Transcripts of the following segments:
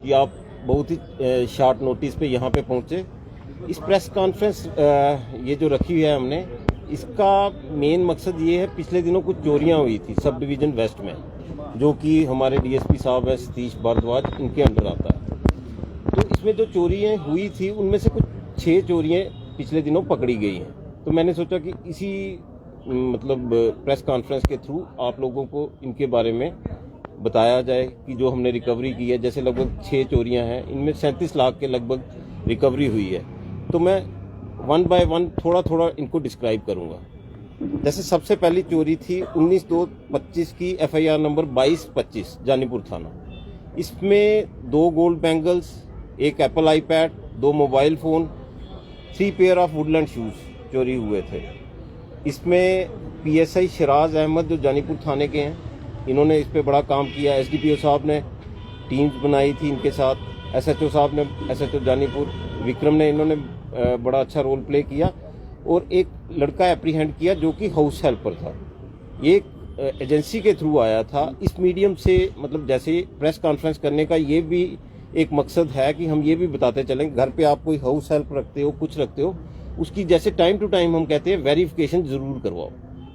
कि आप बहुत ही शॉर्ट नोटिस पे यहाँ पे पहुँचे। इस प्रेस कॉन्फ्रेंस ये जो रखी हुई है हमने, इसका मेन मकसद ये है, पिछले दिनों कुछ चोरियाँ हुई थी सब डिवीज़न वेस्ट में, जो कि हमारे डीएसपी साहब है सतीश भारद्वाज, इनके अंडर आता है। तो इसमें जो चोरियाँ हुई थी उनमें से कुछ 6 चोरियाँ पिछले दिनों पकड़ी गई हैं। तो मैंने सोचा कि इसी मतलब प्रेस कॉन्फ्रेंस के थ्रू आप लोगों को इनके बारे में बताया जाए कि जो हमने रिकवरी की है। जैसे लगभग 6 चोरियां हैं, इनमें 37 लाख के लगभग रिकवरी हुई है। तो मैं वन बाय वन थोड़ा थोड़ा इनको डिस्क्राइब करूंगा। जैसे सबसे पहली चोरी थी 19/2/25 की, FIR नंबर 2225 जानीपुर थाना। इसमें 2 gold bangles, 1 Apple iPad, 2 mobile phone, 3 pair of Woodland shoes चोरी हुए थे। इसमें PSI शराज अहमद जो जानीपुर थाने के हैं, इन्होंने इस पे बड़ा काम किया। SDPO साहब ने टीम्स बनाई थी इनके साथ, SHO साहब ने, SHO जानीपुर विक्रम ने, इन्होंने बड़ा अच्छा रोल प्ले किया। और एक लड़का एप्रीहेंड किया जो कि हाउस हेल्पर था। ये एक एजेंसी के थ्रू आया था। इस मीडियम से मतलब जैसे प्रेस कॉन्फ्रेंस करने का ये भी एक मकसद है कि हम ये भी बताते चलें, घर पे आप कोई हाउस हेल्प रखते हो, कुछ रखते हो, उसकी जैसे टाइम टू टाइम हम कहते हैं वेरिफिकेशन जरूर करवाओ।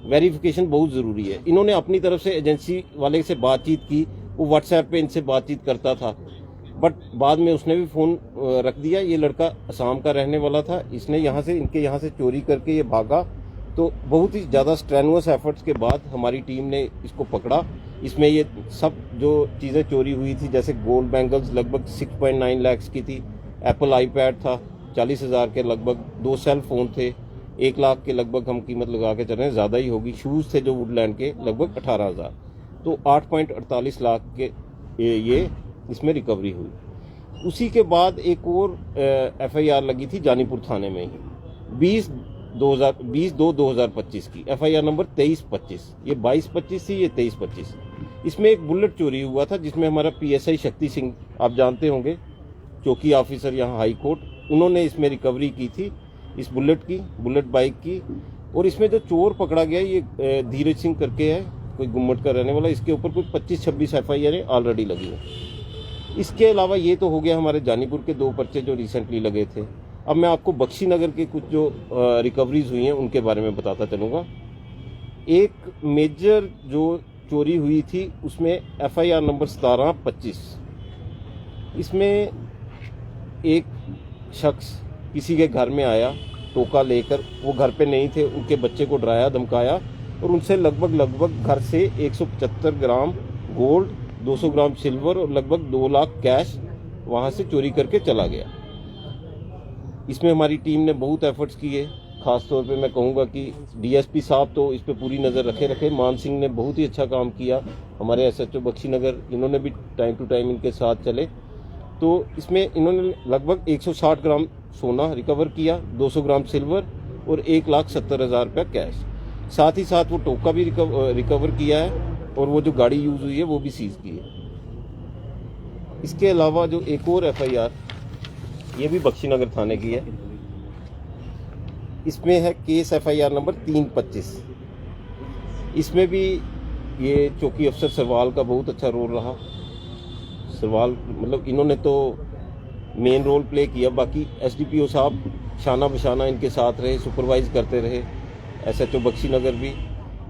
वेरिफिकेशन बहुत ज़रूरी है। इन्होंने अपनी तरफ से एजेंसी वाले से बातचीत की, वो व्हाट्सएप पे इनसे बातचीत करता था, बट बाद में उसने भी फ़ोन रख दिया। ये लड़का असम का रहने वाला था, इसने इनके यहाँ से चोरी करके ये भागा। तो बहुत ही ज़्यादा स्ट्रेनुअस एफर्ट्स के बाद हमारी टीम ने इसको पकड़ा। इसमें ये सब जो चीज़ें चोरी हुई थी, जैसे गोल्ड बैंगल्स लगभग 6.9 लाख की थी, एप्पल आईपैड था 40,000 के लगभग, 2 सेल फोन थे, 1 लाख के लगभग हम कीमत लगा के चल रहे हैं, ज़्यादा ही होगी। शूज़ थे जो वुडलैंड के लगभग 18,000। तो 8.48 लाख के ये इसमें रिकवरी हुई। उसी के बाद एक और FIR लगी थी जानीपुर थाने में ही 20/2/2025 की, FIR नंबर 2325। ये 2225 थी, ये 2325। इसमें एक बुलेट चोरी हुआ था, जिसमें हमारा PSI शक्ति सिंह, आप जानते होंगे, चौकी ऑफिसर यहाँ हाई कोर्ट, उन्होंने इसमें रिकवरी की थी इस बुलेट बाइक की। और इसमें जो चोर पकड़ा गया ये धीरज सिंह करके है, कोई गुम्मट का रहने वाला। इसके ऊपर कोई 25-26 FIR ऑलरेडी लगी है। इसके अलावा ये तो हो गया हमारे जानीपुर के 2 पर्चे जो रिसेंटली लगे थे। अब मैं आपको बख्शीनगर के कुछ जो रिकवरीज हुई हैं उनके बारे में बताता चलूँगा। एक मेजर जो चोरी हुई थी उसमें FIR नंबर 1725। इसमें एक शख्स किसी के घर में आया टोका लेकर, वो घर पे नहीं थे, उनके बच्चे को डराया धमकाया और उनसे लगभग घर से 175 ग्राम गोल्ड, 200 ग्राम सिल्वर और लगभग 2 लाख कैश वहाँ से चोरी करके चला गया। इसमें हमारी टीम ने बहुत एफर्ट्स किए। खास तौर पे मैं कहूँगा कि DSP साहब तो इस पे पूरी नज़र रखे। मान सिंह ने बहुत ही अच्छा काम किया, हमारे SHO बख्शीनगर, इन्होंने भी टाइम टू टाइम इनके साथ चले। तो इसमें इन्होंने लगभग 160 ग्राम सोना रिकवर किया, 200 ग्राम सिल्वर और 1,70,000 रुपया कैश। साथ ही साथ वो टोका भी रिकवर किया है और वो जो गाड़ी यूज़ हुई है वो भी सीज की है। इसके अलावा जो एक और FIR, ये भी बख्शीनगर थाने की है, इसमें है केस FIR नंबर 325। इसमें भी ये चौकी अफसर सरवाल का बहुत अच्छा रोल रहा। सरवाल मतलब इन्होंने तो मेन रोल प्ले किया, बाकी SDPO साहब शाना बशाना इनके साथ रहे, सुपरवाइज करते रहे, SHO बख्शीनगर भी।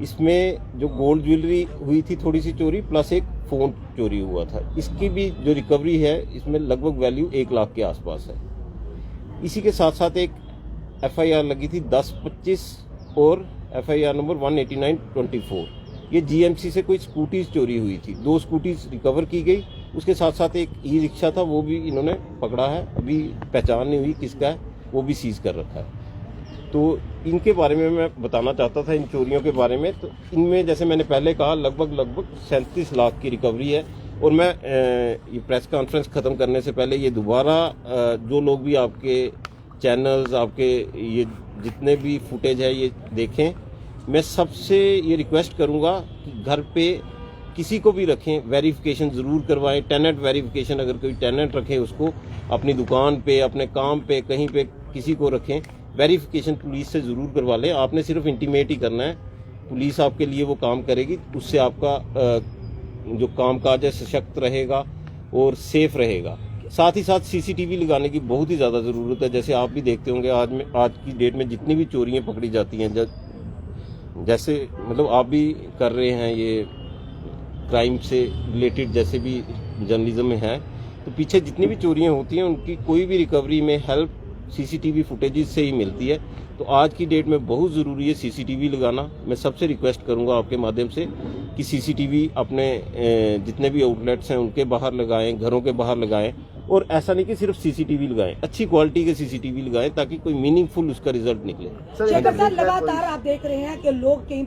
इसमें जो गोल्ड ज्वेलरी हुई थी थोड़ी सी चोरी, प्लस एक फ़ोन चोरी हुआ था। इसकी भी जो रिकवरी है इसमें लगभग वैल्यू 1 लाख के आसपास है। इसी के साथ साथ एक FIR लगी थी 1025 और FIR नंबर 189/24। ये GMC से कोई स्कूटीज चोरी हुई थी, 2 स्कूटीज रिकवर की गई। उसके साथ साथ एक ई-रिक्शा था, वो भी इन्होंने पकड़ा है, अभी पहचान नहीं हुई किसका है, वो भी सीज कर रखा है। तो इनके बारे में मैं बताना चाहता था, इन चोरियों के बारे में। तो इनमें जैसे मैंने पहले कहा लगभग 37 लाख की रिकवरी है। और मैं ये प्रेस कॉन्फ्रेंस ख़त्म करने से पहले ये दोबारा जो लोग भी आपके चैनल्स, आपके ये जितने भी फुटेज है ये देखें, मैं सबसे ये रिक्वेस्ट करूँगा कि घर पे किसी को भी रखें, वेरिफिकेशन ज़रूर करवाएं। टेनेंट वेरिफिकेशन, अगर कोई टेनेंट रखे उसको अपनी दुकान पे, अपने काम पे, कहीं पे किसी को रखें, वेरिफिकेशन पुलिस से ज़रूर करवा लें। आपने सिर्फ इंटीमेट ही करना है, पुलिस आपके लिए वो काम करेगी। उससे आपका जो कामकाज है सशक्त रहेगा, और सेफ रहेगा। साथ ही साथ सीसीटीवी लगाने की बहुत ही ज़्यादा ज़रूरत है। जैसे आप भी देखते होंगे आज की डेट में जितनी भी चोरियां पकड़ी जाती हैं, जैसे मतलब आप भी कर रहे हैं ये क्राइम से रिलेटेड, जैसे भी जर्नलिज्म में है, तो पीछे जितनी भी चोरियां होती हैं उनकी कोई भी रिकवरी में हेल्प सीसीटीवी फुटेजेस से ही मिलती है। तो आज की डेट में बहुत ज़रूरी है सीसीटीवी लगाना। मैं सबसे रिक्वेस्ट करूंगा आपके माध्यम से कि सीसीटीवी अपने जितने भी आउटलेट्स हैं उनके बाहर लगाएं, घरों के बाहर लगाएं, और ऐसा नहीं कि सिर्फ सीसीटीवी लगाएं, अच्छी क्वालिटी के सीसीटीवी लगाएं ताकि कोई मीनिंगफुल उसका रिजल्ट निकले। शेखर सर, लगातार आप देख रहे हैं कि लोग कहीं